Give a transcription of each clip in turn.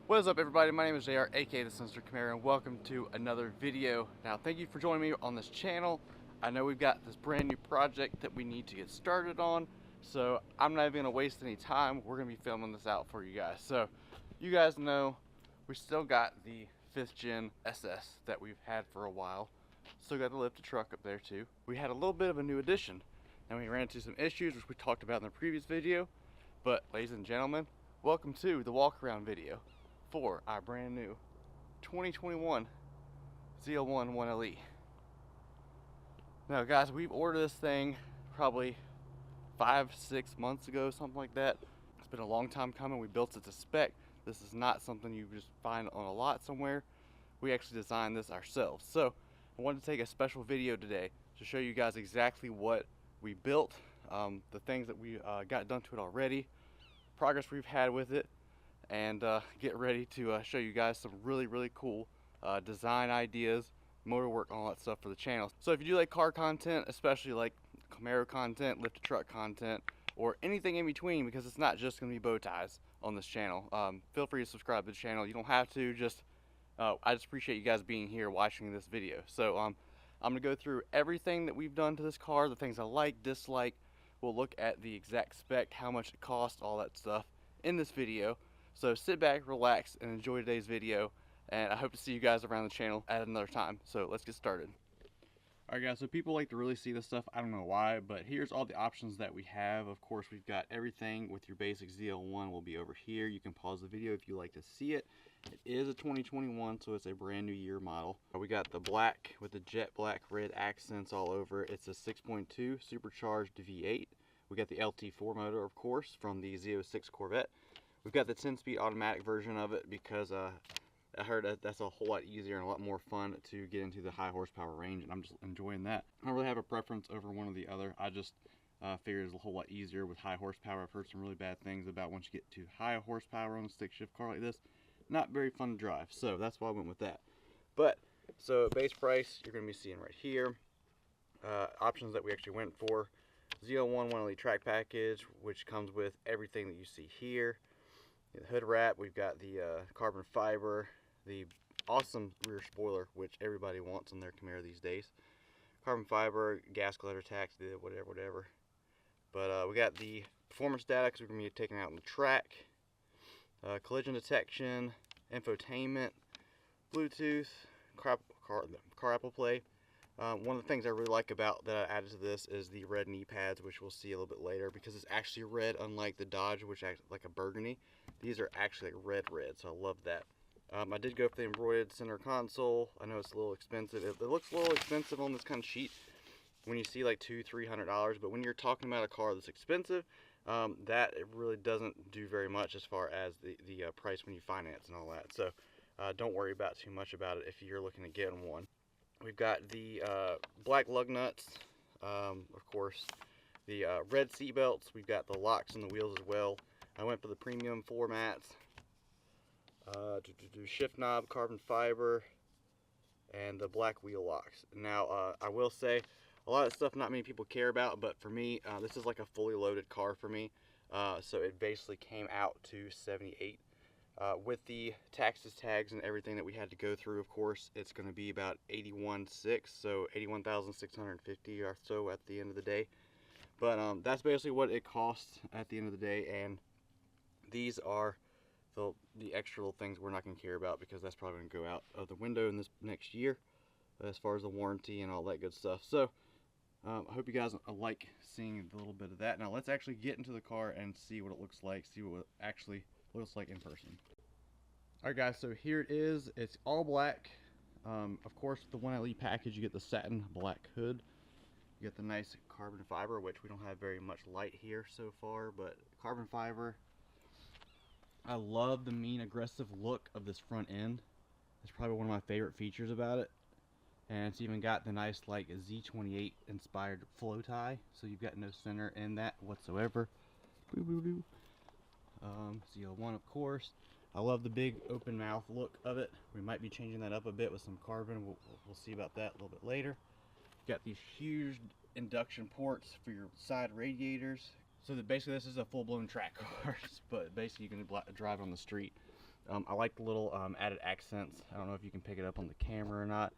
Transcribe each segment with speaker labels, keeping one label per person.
Speaker 1: What is up, everybody? My name is JR, aka the Sinister Camaro, and welcome to another video. Now, thank you for joining me on this channel. I know we've got this brand new project that we need to get started on, so I'm not even going to waste any time. We're going to be filming this out for you guys. So, you guys know we still got the 5th gen SS that we've had for a while. Still got the lifted truck up there too. We had a little bit of a new addition, and we ran into some issues which we talked about in the previous video. But, ladies and gentlemen, welcome to the walk-around video for our brand new 2021 ZL1 1LE. Now guys, we've ordered this thing probably 5-6 months ago, something like that. It's been a long time coming. We built it to spec. This is not something you just find on a lot somewhere. We actually designed this ourselves. So I wanted to take a special video today to show you guys exactly what we built, the things that we got done to it already, progress we've had with it, and get ready to show you guys some really cool design ideas, motor work, all that stuff for the channel. So if you do like car content, especially like Camaro content, lifted truck content, or anything in between, because it's not just going to be bow ties on this channel, feel free to subscribe to the channel. You don't have to, just I just appreciate you guys being here watching this video. So I'm going to go through everything that we've done to this car, the things I like, dislike. We'll look at the exact spec, how much it costs, all that stuff in this video. So sit back, relax, and enjoy today's video, and I hope to see you guys around the channel at another time. So let's get started. Alright guys, so people like to really see this stuff. I don't know why, but here's all the options that we have. Of course, we've got everything with your basic ZL1 will be over here. You can pause the video if you like to see it. It is a 2021, so it's a brand new year model. We got the black with the jet black red accents all over. It's a 6.2 supercharged V8. We got the LT4 motor, of course, from the Z06 Corvette. We've got the 10-speed automatic version of it because I heard that that's a whole lot easier and a lot more fun to get into the high horsepower range, and I'm just enjoying that. I don't really have a preference over one or the other. I just figured it's a whole lot easier with high horsepower. I've heard some really bad things about once you get to high horsepower on a stick shift car like this, not very fun to drive. So that's why I went with that. But so base price you're going to be seeing right here. Options that we actually went for: ZL1 1LE track package, which comes with everything that you see here. The hood wrap, we've got the carbon fiber, the awesome rear spoiler, which everybody wants on their Camaro these days. Carbon fiber, gas glider tax, whatever. But we got the performance data because we're going to be taking it out on the track. Collision detection, infotainment, Bluetooth, car Apple Play. One of the things I really like about that I added to this is the red knee pads, which we'll see a little bit later, because it's actually red, unlike the Dodge, which acts like a burgundy. These are actually like red, so I love that. I did go for the embroidered center console. I know it's a little expensive. It looks a little expensive on this kind of sheet when you see like $200-300, but when you're talking about a car that's expensive, that it really doesn't do very much as far as the price when you finance and all that. So don't worry about too much about it if you're looking at getting one. We've got the black lug nuts, of course, the red seat belts. We've got the locks on the wheels as well. I went for the premium floor mats, shift knob, carbon fiber, and the black wheel locks. Now, I will say, a lot of stuff not many people care about, but for me, this is like a fully loaded car for me. So it basically came out to $78. With the taxes, tags, and everything that we had to go through, of course, it's going to be about $81,600, so $81,650 or so at the end of the day. But that's basically what it costs at the end of the day, and these are the extra little things we're not going to care about, because that's probably going to go out of the window in this next year as far as the warranty and all that good stuff. So I hope you guys like seeing a little bit of that. Now let's actually get into the car and see what it looks like, see what it actually looks like in person. Alright guys, so here it is. It's all black. Of course, with the 1LE package, you get the satin black hood. You get the nice carbon fiber, which we don't have very much light here so far, but carbon fiber. I love the mean, aggressive look of this front end. It's probably one of my favorite features about it. And it's even got the nice like Z28 inspired flow tie, so you've got no center in that whatsoever. ZL1, of course. I love the big open mouth look of it. We might be changing that up a bit with some carbon. We'll see about that a little bit later. Got these huge induction ports for your side radiators. So that basically this is a full-blown track car, but basically you can drive on the street. I like the little added accents. I don't know if you can pick it up on the camera or not,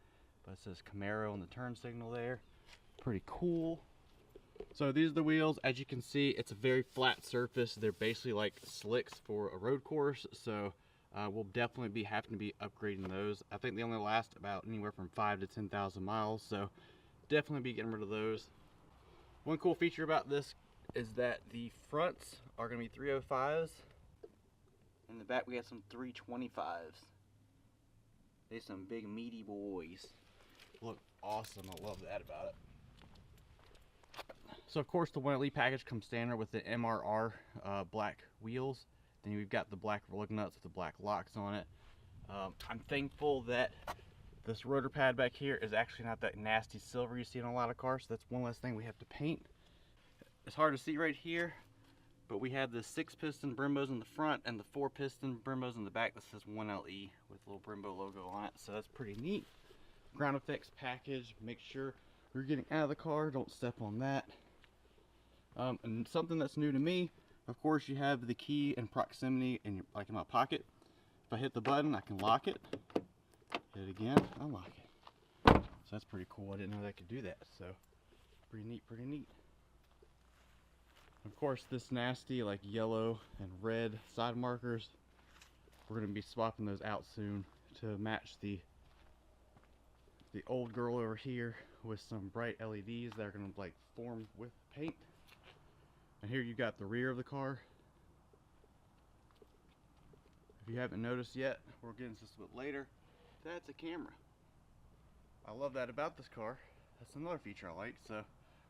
Speaker 1: but it says Camaro on the turn signal there. Pretty cool. So these are the wheels. As you can see, it's a very flat surface. They're basically like slicks for a road course, so we'll definitely be having to be upgrading those. I think they only last about anywhere from 5,000 to 10,000 miles, so definitely be getting rid of those. One cool feature about this is that the fronts are going to be 305s. In the back we have some 325s. They're some big meaty boys. Look awesome. I love that about it. So of course the 1LE package comes standard with the MRR black wheels. Then we've got the black lug nuts with the black locks on it. I'm thankful that this rotor pad back here is actually not that nasty silver you see in a lot of cars, so that's one less thing we have to paint. It's hard to see right here, but we have the 6-piston Brembos in the front and the 4-piston Brembos in the back that says 1LE with a little Brembo logo on it, so that's pretty neat. Ground effects package, make sure you're getting out of the car, don't step on that. And something that's new to me, of course you have the key in proximity in like in my pocket. If I hit the button, I can lock it. Hit it again, unlock it. So that's pretty cool. I didn't know that could do that. So pretty neat, pretty neat. Of course, this nasty like yellow and red side markers, we're going to be swapping those out soon to match the old girl over here with some bright LEDs that are going to like form with paint. And here you got the rear of the car. If you haven't noticed yet, we'll get into this a bit later. That's a camera. I love that about this car. That's another feature I like, so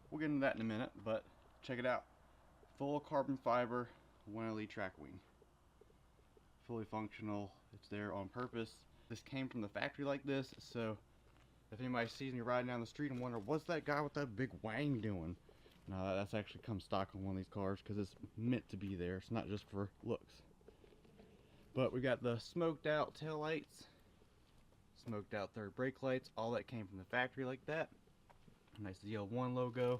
Speaker 1: we'll get into that in a minute, but check it out. Full carbon fiber 1LE track wing. Fully functional. It's there on purpose. This came from the factory like this, so if anybody sees me riding down the street and wonder, what's that guy with that big wang doing? No, that's actually come stock on one of these cars because it's meant to be there. It's not just for looks. But we got the smoked out tail lights, smoked out third brake lights. All that came from the factory like that. Nice ZL1 logo.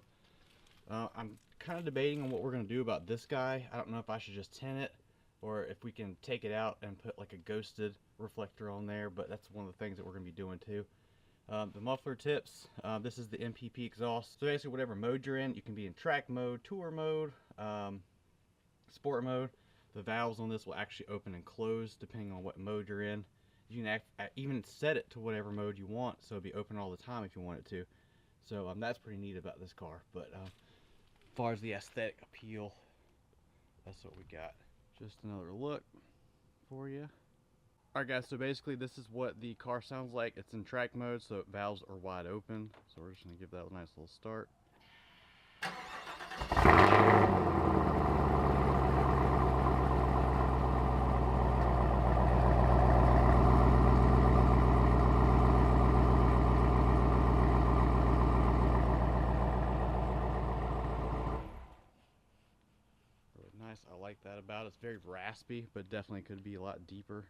Speaker 1: I'm kind of debating on what we're going to do about this guy. I don't know if I should just tint it or if we can take it out and put like a ghosted reflector on there, but that's one of the things that we're going to be doing too. The muffler tips, this is the MPP exhaust. So basically whatever mode you're in, you can be in track mode, tour mode, sport mode. The valves on this will actually open and close depending on what mode you're in. You can even set it to whatever mode you want, so it'll be open all the time if you want it to. So that's pretty neat about this car. But as far as the aesthetic appeal, that's what we got. Just another look for you. Alright guys, so basically this is what the car sounds like. It's in track mode, so valves are wide open. So we're just going to give that a nice little start. Really nice, I like that about it. It's very raspy, but definitely could be a lot deeper.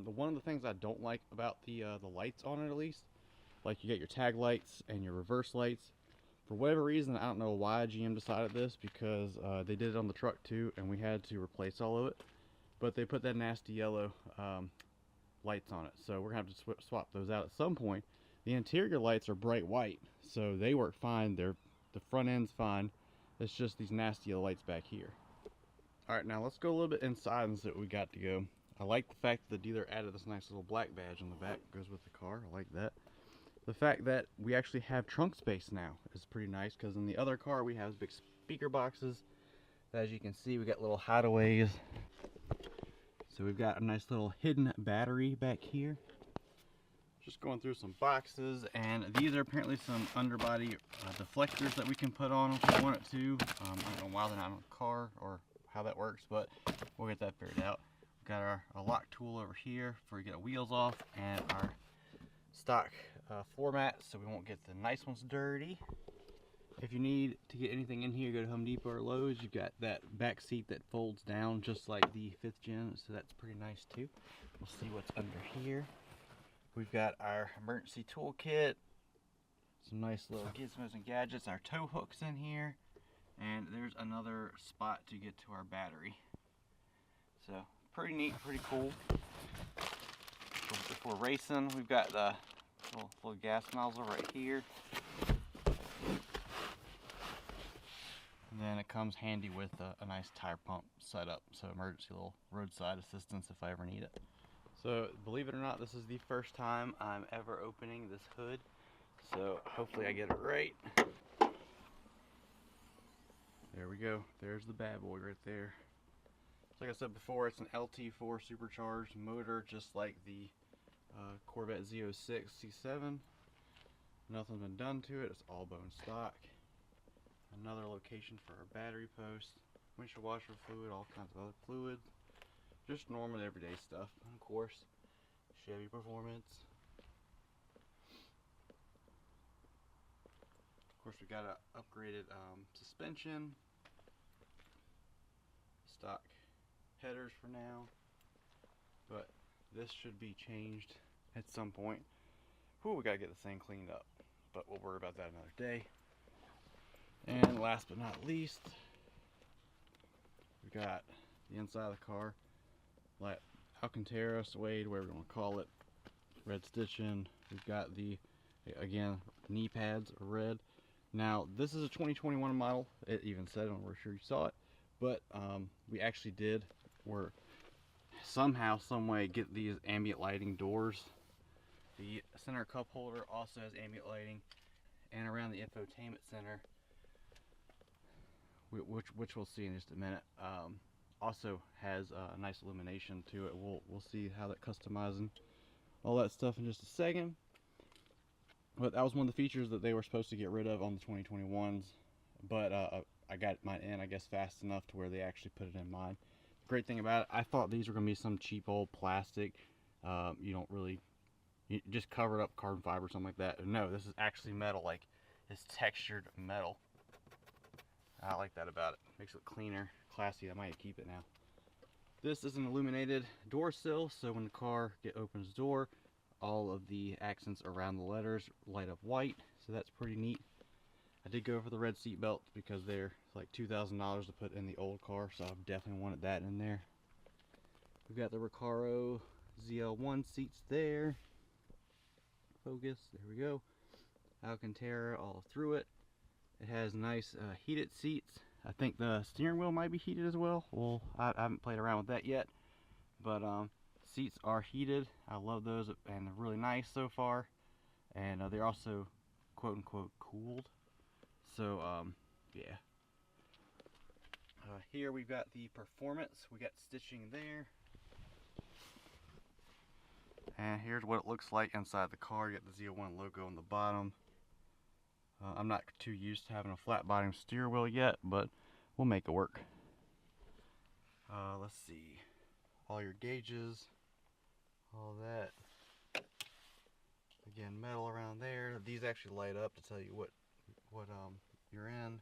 Speaker 1: One of the things I don't like about the lights on it, at least, like you get your tag lights and your reverse lights. For whatever reason, I don't know why GM decided this, because they did it on the truck too, and we had to replace all of it. But they put that nasty yellow lights on it, so we're gonna have to swap those out at some point. The interior lights are bright white, so they work fine. The front end's fine. It's just these nasty yellow lights back here. All right, now let's go a little bit inside and see what we got to go. I like the fact that the dealer added this nice little black badge on the back. Goes with the car. I like that. The fact that we actually have trunk space now is pretty nice, because in the other car we have big speaker boxes. As you can see, we got little hideaways. So we've got a nice little hidden battery back here. Just going through some boxes, and these are apparently some underbody deflectors that we can put on if we wanted to. I don't know why they're not on the car or how that works, but we'll get that figured out. Got our lock tool over here for you get wheels off, and our stock floor mat so we won't get the nice ones dirty. If you need to get anything in here, go to Home Depot or Lowe's. You've got that back seat that folds down just like the 5th gen, so that's pretty nice too. We'll see what's under here. We've got our emergency toolkit, some nice little gizmos and gadgets, our tow hooks in here, and there's another spot to get to our battery. So pretty neat, pretty cool. If we're racing, we've got the little gas nozzle right here. And then it comes handy with a nice tire pump setup, so emergency little roadside assistance if I ever need it. So believe it or not, this is the first time I'm ever opening this hood, so hopefully I get it right. There we go, there's the bad boy right there. So like I said before, it's an LT4 supercharged motor, just like the Corvette Z06 C7. Nothing's been done to it, it's all bone stock. Another location for our battery post, windshield washer fluid, all kinds of other fluids. Just normal everyday stuff. And of course, Chevy performance. Of course, we got an upgraded suspension. Stock headers for now. But this should be changed at some point. Whew, we gotta get this thing cleaned up. But we'll worry about that another day. And last but not least, we got the inside of the car, like Alcantara, suede, whatever you want to call it, red stitching. We've got the, again, knee pads are red. Now this is a 2021 model. It even said it, we're sure you saw it, but we actually did, or somehow, some way, get these ambient lighting doors. The center cup holder also has ambient lighting, and around the infotainment center, which we'll see in just a minute, also has a nice illumination to it. We'll see how that customizing all that stuff in just a second. But that was one of the features that they were supposed to get rid of on the 2021s, but I got mine in, I guess, fast enough to where they actually put it in mine. The great thing about it, I thought these were going to be some cheap old plastic, you don't really, you just cover it up carbon fiber or something like that. No, this is actually metal, like it's textured metal. I like that about it. Makes it look cleaner, classy. I might keep it now. This is an illuminated door sill, so when the car opens the door, all of the accents around the letters light up white, so that's pretty neat. I did go for the red seat belts because they're like $2,000 to put in the old car, so I definitely wanted that in there. We've got the Recaro ZL1 seats there. Focus, there we go. Alcantara all through it. It has nice heated seats. I think the steering wheel might be heated as well. Well, I haven't played around with that yet, but seats are heated. I love those, and they're really nice so far. And they're also quote unquote cooled. So yeah. Here we've got the performance. We got stitching there. And here's what it looks like inside the car. You got the ZL1 logo on the bottom. I'm not too used to having a flat bottom steering wheel yet, but we'll make it work. Let's see. All your gauges, all that. Again, metal around there. These actually light up to tell you what you're in.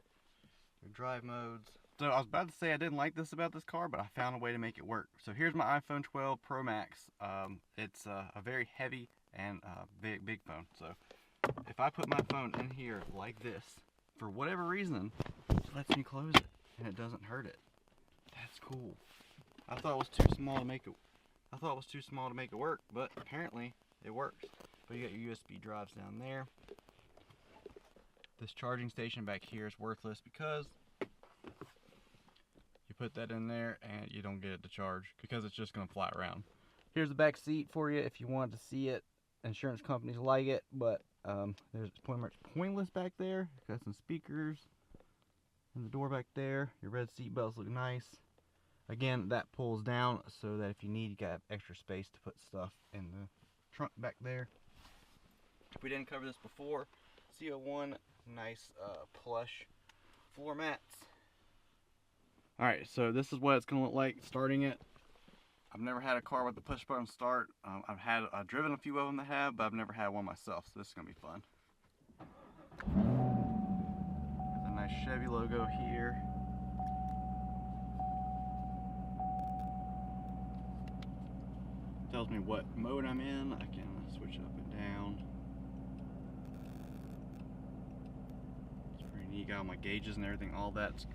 Speaker 1: Your drive modes. So I was about to say I didn't like this about this car, but I found a way to make it work. So here's my iPhone 12 Pro Max. It's a very heavy and big phone. So if I put my phone in here like this, for whatever reason, it lets me close it and it doesn't hurt it. That's cool. I thought it was too small to make it work, but apparently it works. But you got your USB drives down there. This charging station back here is worthless because you put that in there and you don't get it to charge because it's just going to fly around. Here's the back seat for you if you wanted to see it. Insurance companies like it, but there's pretty much pointless back there. Got some speakers and the door back there. Your red seat belts look nice. Again, that pulls down so that if you need, you got extra space to put stuff in the trunk back there. If we didn't cover this before, ZL1, nice plush floor mats. Alright, so this is what it's going to look like starting it. I've never had a car with the push button start. I've driven a few of them that have, but I've never had one myself, so this is going to be fun. There's a nice Chevy logo here. Tells me what mode I'm in. I can switch it up and down. It's pretty neat. Got all my gauges and everything, all that's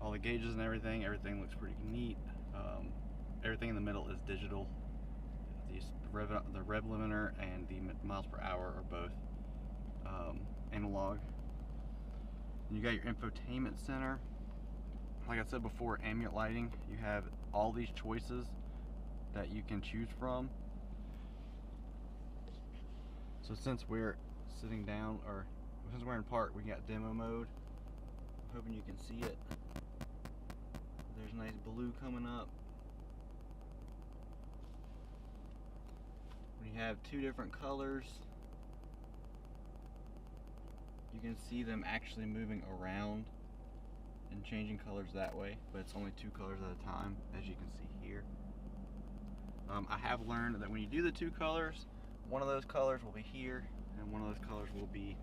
Speaker 1: all the gauges and everything looks pretty neat. Everything in the middle is digital. The rev limiter and the miles per hour are both analog. You got your infotainment center. Like I said before, ambient lighting. You have all these choices that you can choose from. So since we're sitting down, or since we're in park, we got demo mode. I'm hoping you can see it. There's a nice blue coming up. We have two different colors. You can see them actually moving around and changing colors that way, but it's only two colors at a time, as you can see here. I have learned that when you do the two colors, one of those colors will be here and one of those colors will be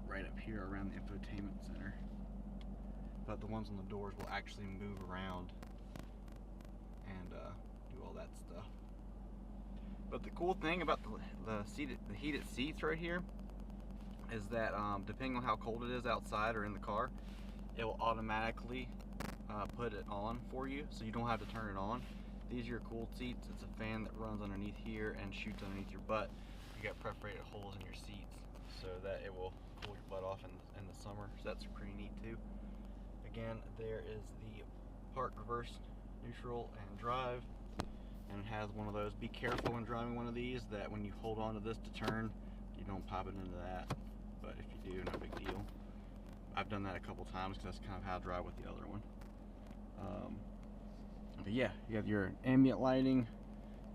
Speaker 1: right up here around the infotainment center, but the ones on the doors will actually move around and do all that stuff. But the cool thing about the heated seats right here is that depending on how cold it is outside or in the car, it will automatically put it on for you, so you don't have to turn it on. These are your cooled seats. It's a fan that runs underneath here and shoots underneath your butt. You got perforated holes in your seats so that it will cool your butt off in the summer, so that's pretty neat too. Again, there is the park, reverse, neutral, and drive, and it has one of those. Be careful when driving one of these that when you hold on to this to turn, you don't pop it into that, but if you do, no big deal. I've done that a couple times because that's kind of how I drive with the other one. But yeah, you have your ambient lighting,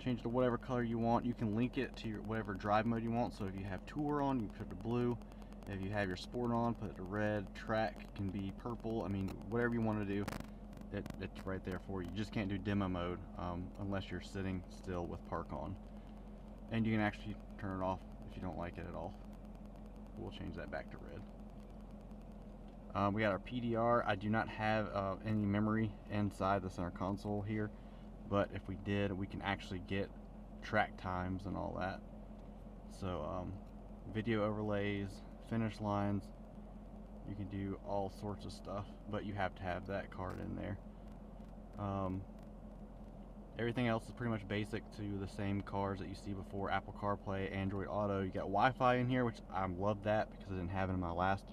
Speaker 1: change it to whatever color you want. You can link it to your whatever drive mode you want. So if you have tour on, you put it to blue. If you have your sport on, put it to red. Track can be purple. I mean, whatever you want to do, it's right there for you. You just can't do demo mode unless you're sitting still with park on. And you can actually turn it off if you don't like it at all. We'll change that back to red. We got our PDR. I do not have any memory inside the center console here, but if we did, we can actually get track times and all that. So video overlays, finish lines, you can do all sorts of stuff, but you have to have that card in there. Everything else is pretty much basic to the same cars that you see before. Apple CarPlay, Android Auto. You got Wi-Fi in here, which I love that because I didn't have it in my last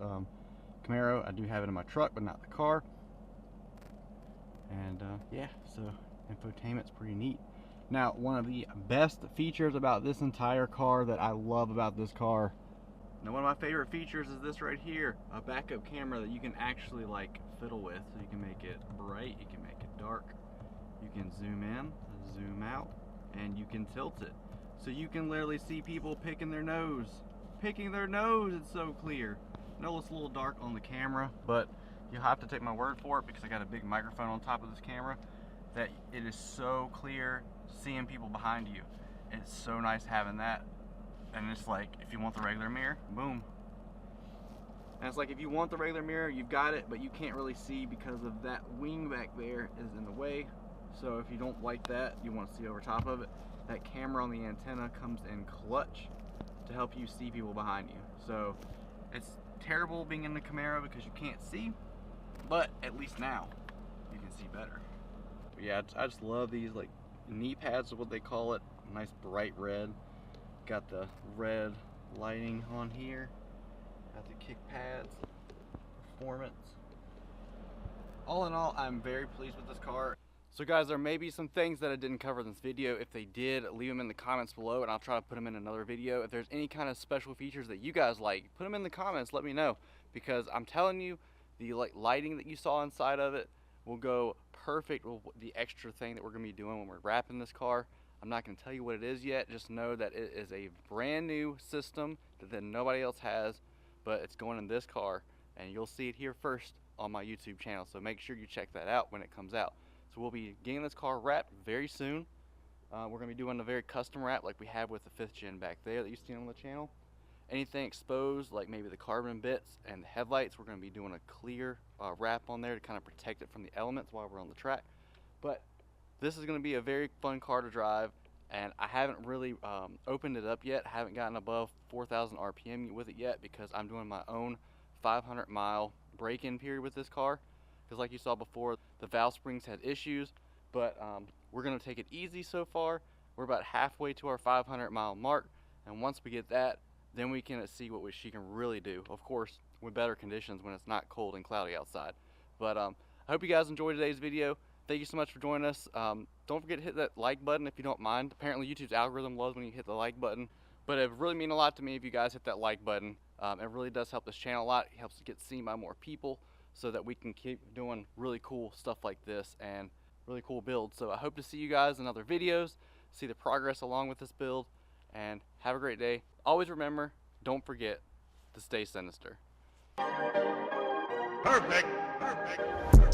Speaker 1: Camaro. I do have it in my truck, but not the car. And yeah, so infotainment's pretty neat. Now, one of the best features about this entire car that I love about this car, now one of my favorite features is this right here, a backup camera that you can actually like fiddle with. So you can make it bright, you can make it dark, you can zoom in, zoom out, and you can tilt it. So you can literally see people picking their nose. It's so clear. I know it's a little dark on the camera, but you'll have to take my word for it because I got a big microphone on top of this camera that it is so clear seeing people behind you. It's so nice having that. And it's like, if you want the regular mirror, boom. And it's like, if you want the regular mirror, you've got it, but you can't really see because of that wing back there is in the way. So if you don't like that, you want to see over top of it, that camera on the antenna comes in clutch to help you see people behind you. So it's terrible being in the Camaro because you can't see, but at least now you can see better. But yeah, I just love these like knee pads is what they call it. Nice bright red. Got the red lighting on here. Got the kick pads. Performance. All in all, I'm very pleased with this car. So guys, there may be some things that I didn't cover in this video. If they did, leave them in the comments below and I'll try to put them in another video. If there's any kind of special features that you guys like, put them in the comments, let me know. Because I'm telling you, the lighting that you saw inside of it will go perfect with the extra thing that we're gonna be doing when we're wrapping this car. I'm not gonna tell you what it is yet, just know that it is a brand new system that nobody else has, but it's going in this car and you'll see it here first on my YouTube channel. So make sure you check that out when it comes out. So we'll be getting this car wrapped very soon. We're going to be doing a very custom wrap like we have with the 5th gen back there that you've seen on the channel. Anything exposed, like maybe the carbon bits and the headlights, we're going to be doing a clear wrap on there to kind of protect it from the elements while we're on the track. But this is going to be a very fun car to drive, and I haven't really opened it up yet. I haven't gotten above 4,000 RPM with it yet because I'm doing my own 500-mile break-in period with this car. Because because like you saw before, the valve springs had issues, but we're going to take it easy so far. We're about halfway to our 500-mile mark, and once we get that, then we can see what she can really do. Of course, with better conditions when it's not cold and cloudy outside. But I hope you guys enjoyed today's video. Thank you so much for joining us. Don't forget to hit that like button if you don't mind. Apparently YouTube's algorithm loves when you hit the like button, but it would really mean a lot to me if you guys hit that like button. It really does help this channel a lot. It helps it get seen by more people so that we can keep doing really cool stuff like this and really cool builds. So I hope to see you guys in other videos, see the progress along with this build, and have a great day. Always remember, don't forget to stay sinister.
Speaker 2: Perfect. Perfect.